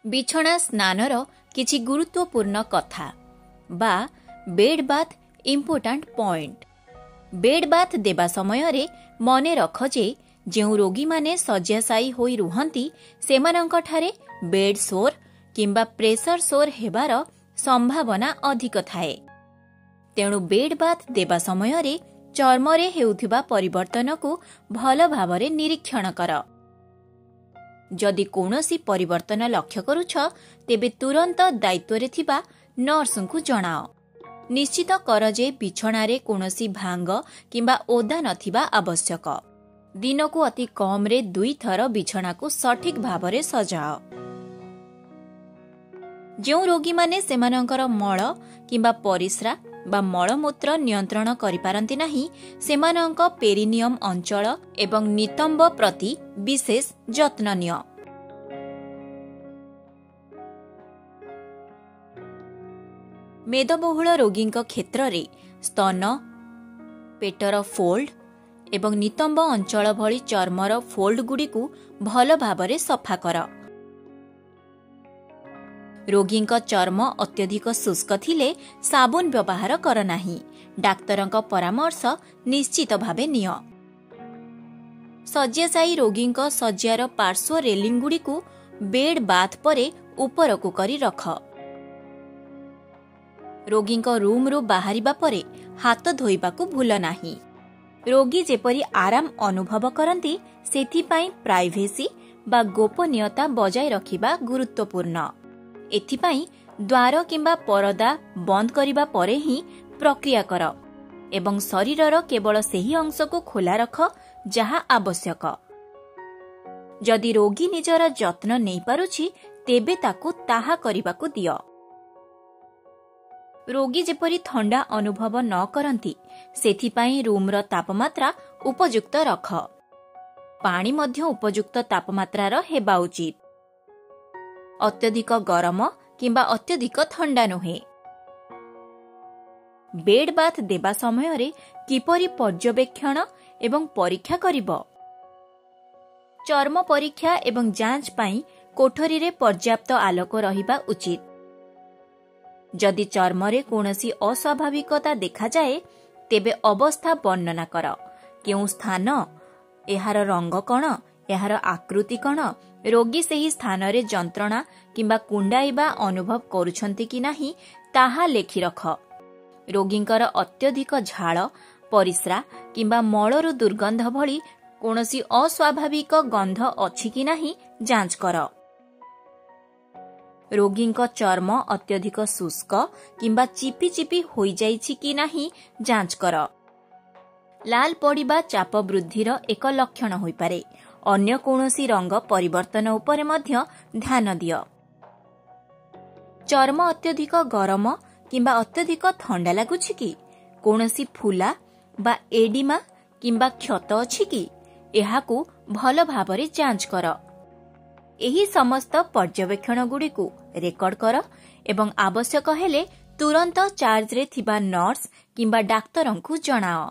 बिछଣା स्नानर किछि गुरुत्वपूर्ण कथा बा bed bath important point. Bed bath देबा समय रे मने रख जे जेउ रोगी माने शय्याशायी होई रुहंती सेमानंक ठारे बेड सोर किंबा प्रेशर सोर हेबार संभावना अधिक थाए। तेणु बेड बाथ देबा समय रे चर्म रे हेउथिबा परिवर्तन को भल भावरे निरीक्षण कर। जदि कोनोसी परिवर्तन लक्ष्य करूछ तेबे तुरंत दायित्व रे थिबा नर्स को जणाओ। निश्चित कर जे बिछणा रे कोनोसी भांग किंबा ओदा नथिबा आवश्यक। दिन को अति कम रे 2 थर बिछणा को सठिक भावरे सजाओ। जो रोगी माने सेमानंकर मळ किंबा परिस्रा बा मलमूत्र नियंत्रण करि पारंती नाही सेमानंक पेरिनियम अंचल एवं नितंब प्रति विशेष जत्न निय। मेदबहुल रोगींक क्षेत्र रे स्तन पेटर फोल्ड एवं नितंब अंचल भली चर्मर फोल्ड गुडी को भल भावरे सफा कर। रोगींक चर्म अत्यधिक शुष्क थिले साबुन व्यवहार कर नाही। डाक्तरंक परामर्श निश्चित भावे निय। शय्याशायी रोगींक शय्यार पार्श्व रेलिंग गुडी को बेड बाथ परे ऊपर को करी रख। रोगींक रूम रु बाहरिबा परे हाथ धोइबा को भूल नाही। रोगी जेपरी आराम अनुभव करंती सेथि पई प्राइवेसी बा गोपनीयता बजाय रखिबा गुरुत्वपूर्ण। एथिपाई द्वार किंबा परदा बंद करिबा परे ही प्रक्रिया कर एवं शरीरर केवल सेही अंश को खोला रख जहा आवश्यक। जदि रोगी निजर जत्न नहीं पारुछि तेबे ताकू ताहा करिबाकू दियो। रोगी जेपरी ठंडा अनुभव न करंती सेथिपाई रूमर तापमात्रा उपयुक्त रख। पानी मध्य उपयुक्त तापमात्रार हेबा उचित। अत्यधिक गरम किंबा अत्यधिक ठंडा नुहे। बेड बाथ देबा समय रे किपरि पर्यवेक्षण एवं परीक्षा करिब। चर्म परीक्षा एवं जांच पाई कोठरी रे पर्याप्त आलोक रहिबा उचित। जदि चर्म रे कोनोसी अस्वाभाविकता देखा जाए तेबे अवस्था वर्णना कर। केउ स्थान एहार रंग कण एहार आकृति कण रोगी सेही स्थान रे जंत्रणा किंबा कुंडाइबा अनुभव करुछंती कि नाही ताहा लेखि रख। रोगींकर अत्यधिक झाळ परिस्रा किंबा मळरु दुर्गंध भली कोनोसी अस्वाभाविक गंध अछि कि नाही जांच कर। रोगींक चर्म अत्यधिक शुष्क किंबा चिपी चिपी होई जाइछि कि नाही जांच कर। लाल पड़िबा चाप वृद्धिर एक लक्षण होई पारे। अन्य कोनोसी रंग परिवर्तन उपरे मध्य ध्यान दिय। चर्म अत्यधिक गरम किंबा अत्यधिक ठंडा लागुछि कि कोनोसी फुला बा एडिमा किंबा क्षत अछि कि एहाकू भल भावरे जांच कर। एही समस्त पर्यवेक्षण गुडी को रेकर्ड कर एवं आवश्यक हेले तुरंत चार्ज रे थिबा नर्स किंबा डाक्तरंकु जणाओ।